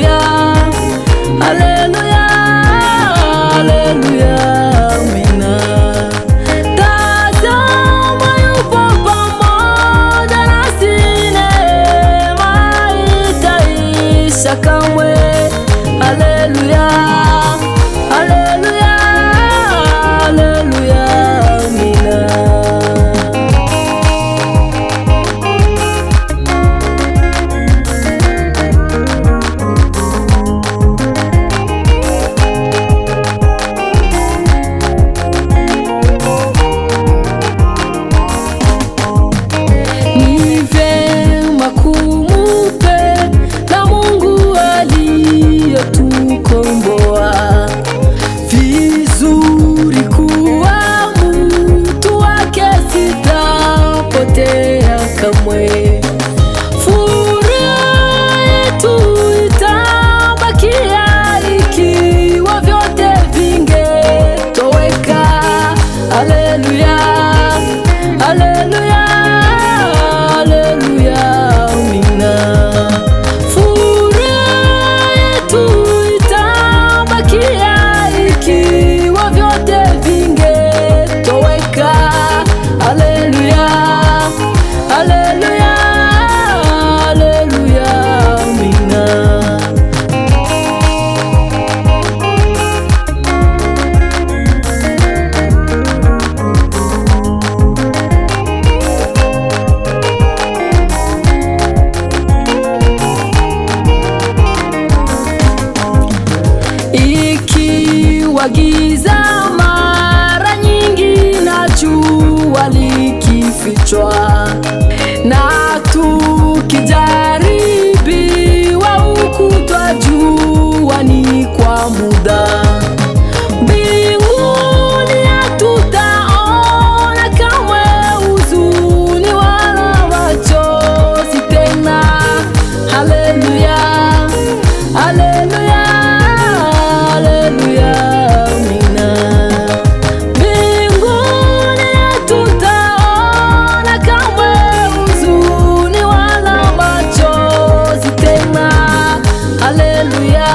haleluya, haleluya, haleluya, amina. Tazama yupo pamoja nasi, neema haitaisha kamwe. Haleluya, haleluya, haleluya, amina. Ni vema kumupenda Mungu aliyetukomboa. Vizuri kuwa mtu wake, sitapotea kamwe. Furaha yetu itabakia ikiwa vyote vingetoweka. Haleluya, haleluya, haleluya, amina. Furaha yetu itabakia ikiwa vyote vingetoweka. Haleluya, haleluya, haleluya, amina. Ikiwa giza mara nyingi na jua likifichwa, na tukijaribiwa huku twajua ni kwa muda. Mbinguni hatutaona kamwe huzuni wala machozi tena. Haleluya, haleluya, haleluya, amina. Mbinguni hatutaona kamwe huzuni wala machozi tena. Haleluya,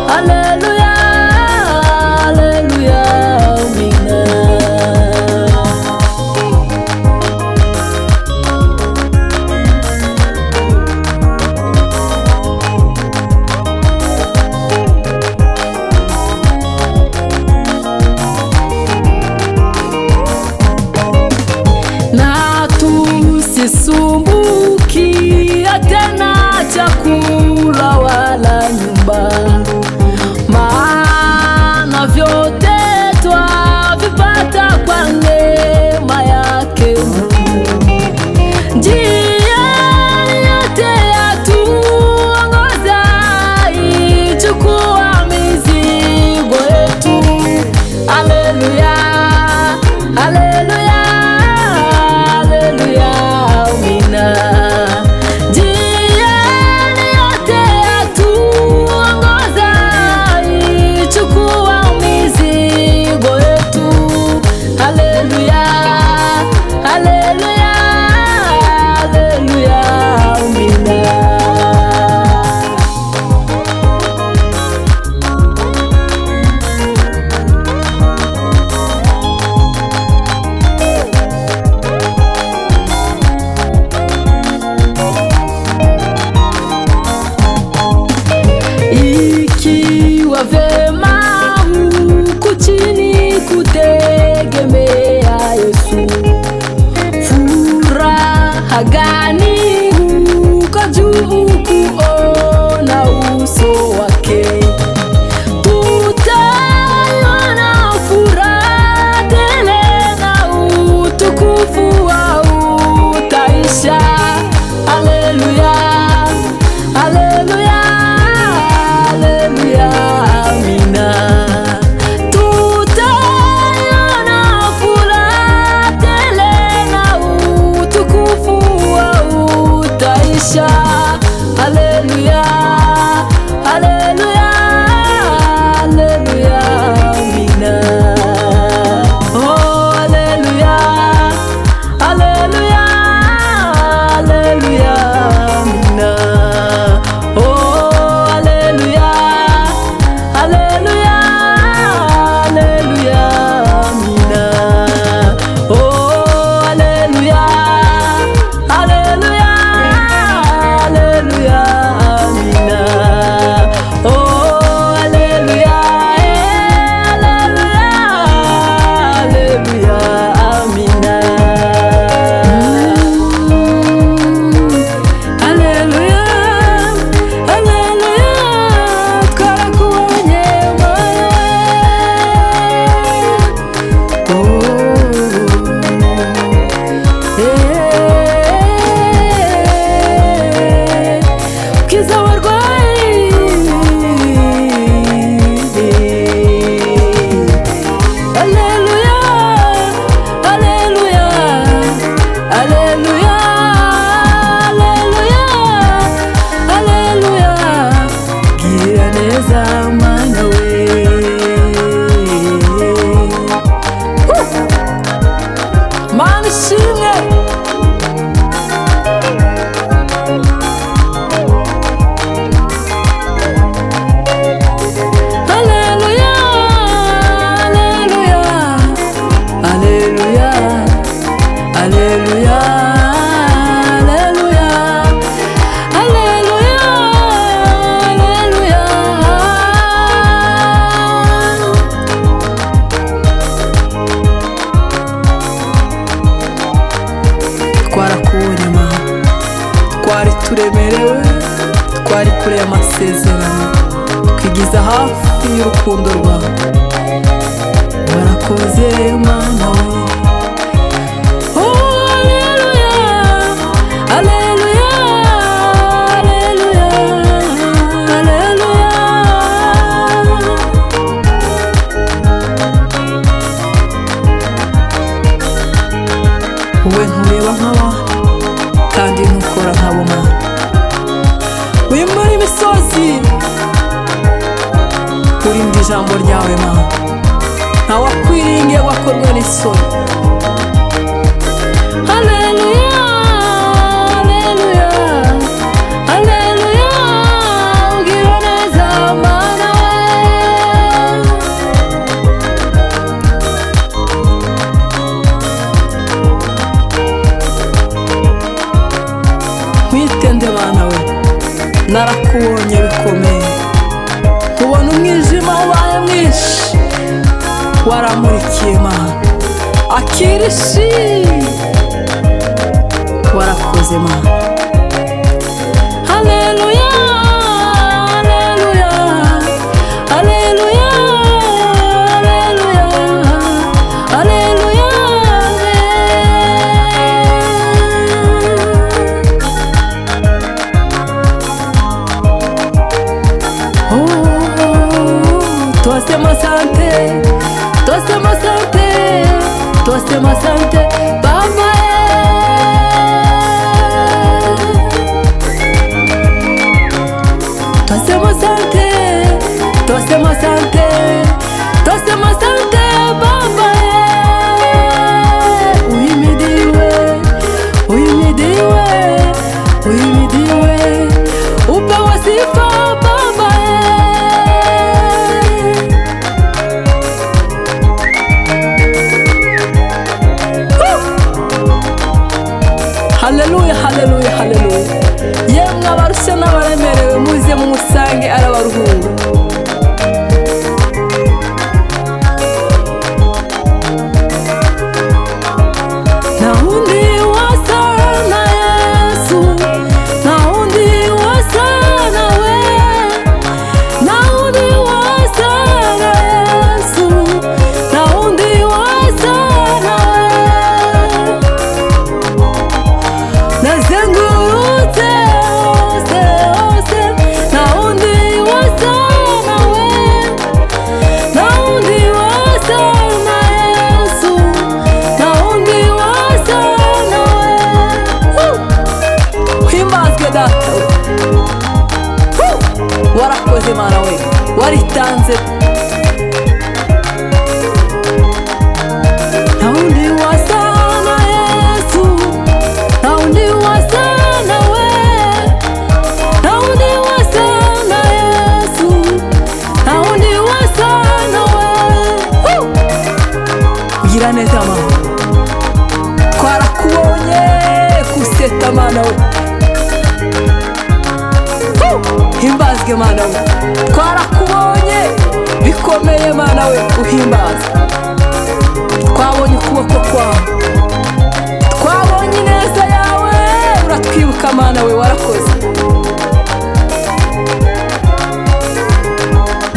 haleluya, haleluya, amina. Na tusisumbukia tena chakula wala nyumba, maana vyote twavipata kwa neema yake Mungu. Njia yote yatuongoza, ichukua mizigo yetu. Haleluya, haleluya, haleluya, amina. Njia yote yatuongoza, ichukua mizigo yetu. Haleluya, haleluya, haleluya, amina. Ikiwa vema huku chini kutegemea Yesu, furaha gani huko juu kuona uso wake. Tutaona furaha tele na utukufu hautaisha. Haleluya, haleluya, haleluya, amina. Tutaona furaha tele na utukufu hautaisha. Haleluya, haleluya. isezerano kwigiza hafi y'urukundo rwawe. Warakoze Mana we. Wowe ntureba nk'abantu kandi ntukora nk'abo Mana. Wimura imisozi urinda ijambo ryawe Mana. Ntawakwiringiye wakorwa n'isoni. Haleluya, haleluya, haleluya, ugira neza Mana we. Mwitende Mana we, narakubonye bikomeye. Ubona umwijima ubaye mwinshi, waramurikiye Mana. Akira ishimwe, warakoze Mana. Haleluya, haleluya, haleluya, haleluya, haleluya. Toi c'est ma santé, toi c'est ma santé, toi c'est ma santé, Papa. Toi c'est ma santé, toi c'est ma santé, toi c'est ma santé, Papa. Oui me dis ouais, oui me dis ouais, oui me dis ouais, ou pas aussi fort Papa. Haleluya, haleluya, haleluya. Yemwe abarusha n'abaremerewe muze mumusange arabaruhura. Nta wundi wasa na Yesu, nta wundi wasa nawe, nta wundi wasa na Yesu, nta wundi wasa nawe. Nazengurutse hose hose, nta wundi wasa nawe, nta wundi wasa na Yesu, nta wundi wasa nawe. Himbazwe Data we. Warakoze Mana we, waritanze. Nta wundi wasa na Yesu, nta wundi wasa nawe, nta wundi wasa na Yesu, nta wundi wasa nawe. Ugira neza Mana, twarakubonye kuseta Mana we. Himbazwe Mana we, twarakubonye bikomeye Mana we, uhimbazwe. Twabonye ukuboko kwawe, twabonye ineza yawe, uratwibuka Mana we, warakoze.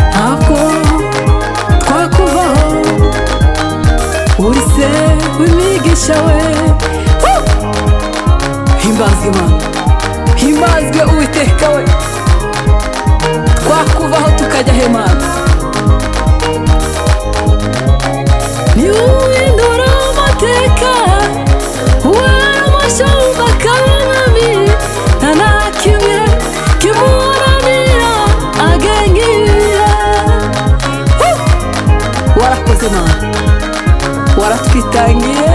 Ntabwo twakuvaho, uri se w'imigisha we. Himbazwe Mana, himbazwe Uwiteka we. Twakuvaho tukajya he Mana? Niwuhindura amateka, waramushyamba kabami, nta na kimwe kimuranira agenga ibihe. Warakoze Mana, waratwitangiye.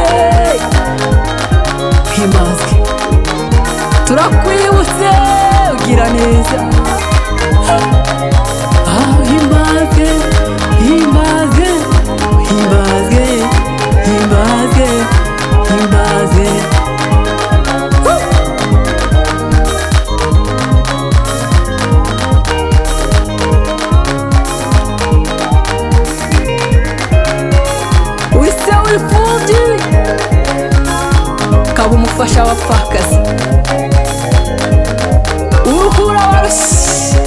Himbazwe, turakwibutse ugira neza. Himbazwe, himbazwe, himbazwe, himbazwe, himbazwe. Wise w'imfubyi, kaba umufasha w'abapfakazi. Uruhura abarushye,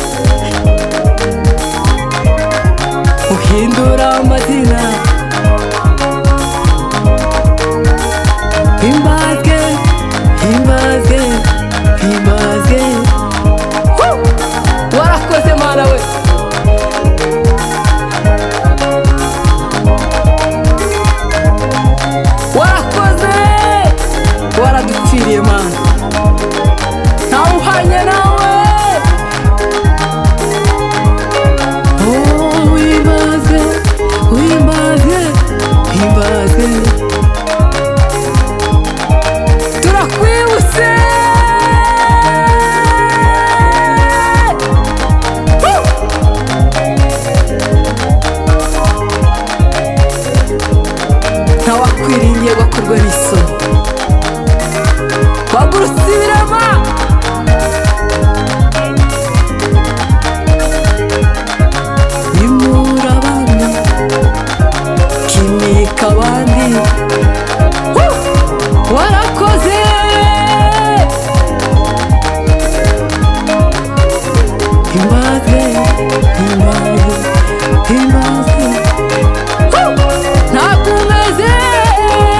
hindura amazina himbazwe himbazwe himbazwe warakoze Mana we warakoze waradupfiriye Mana ntawe uhanye nawe himbazwe himbazwe himbazwe turakwibutse ntawakwiringiye bakorwa n'isoni wagurutse ibirema imura abandi kimika abandi warakoze himbazwe himbazwe himbazwe ntabwo umeze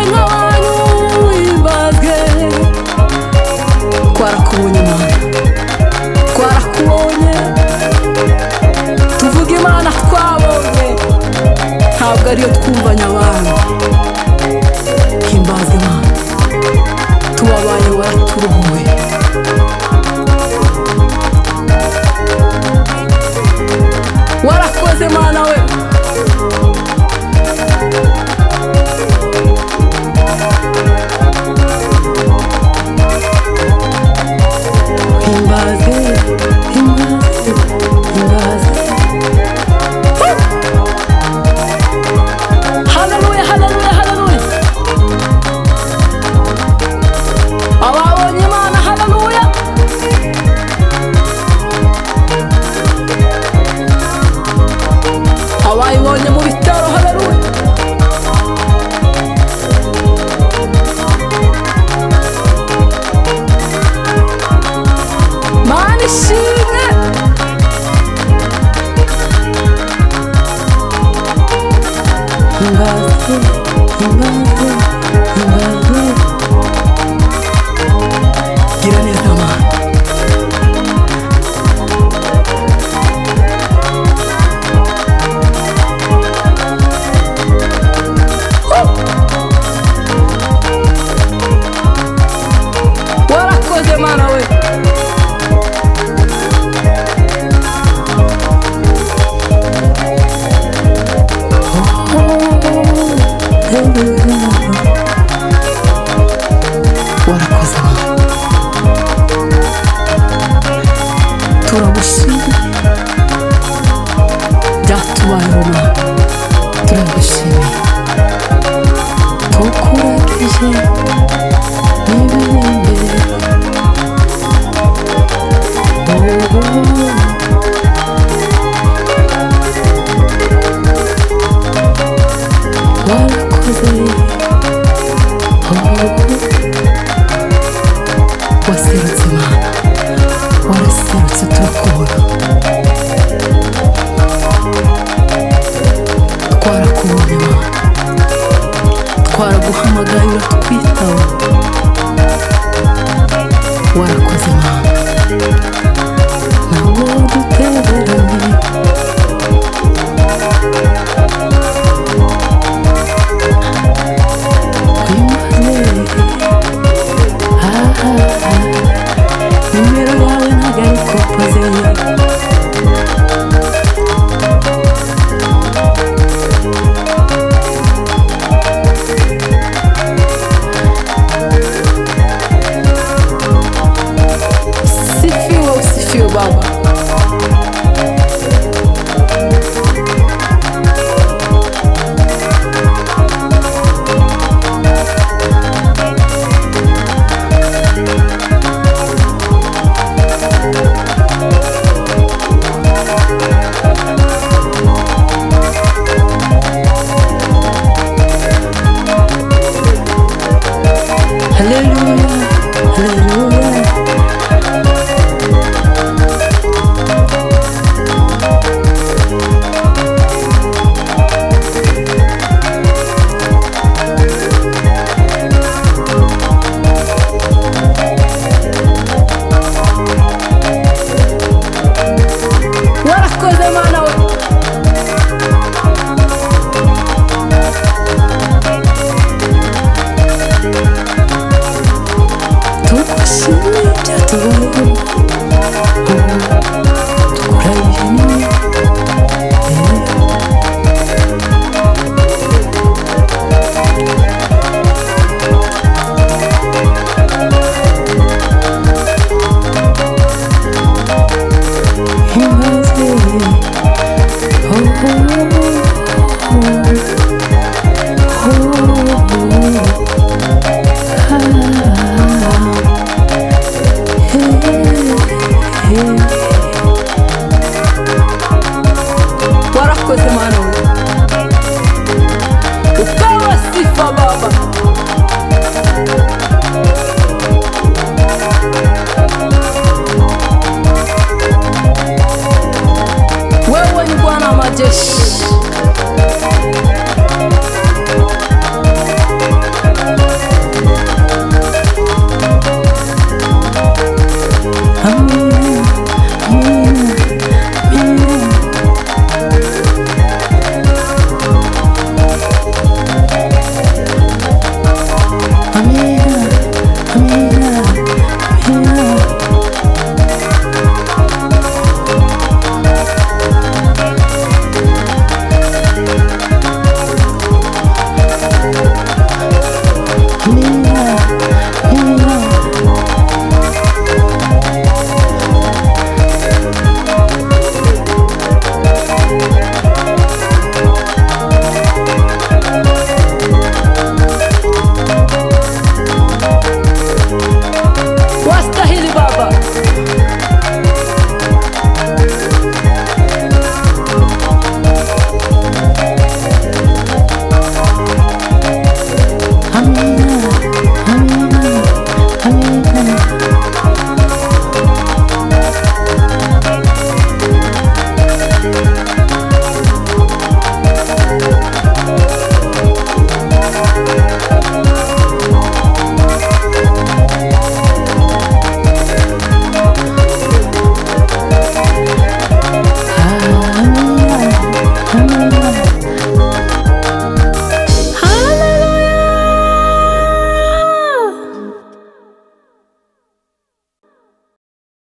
nk'abantu himbazwe twarakubonye Mana twarakubonye tuvuga Imana twabonye ntabwo ariyo twumvanye abantu himbazwe Mana tubabaye waraturuhuwe warakoze Mana we himbazwe himbazwe himbazwe haleluya haleluya haleluya ababonye Imana haleluya abayibonye mu bitaro haleluya Mana ishimwe himbazwe himbazwe himbazwe gira neza Mana warakoze Mana we urakoze Mana, upewe sifa Baba. Wewe ni Bwana wa majeshi.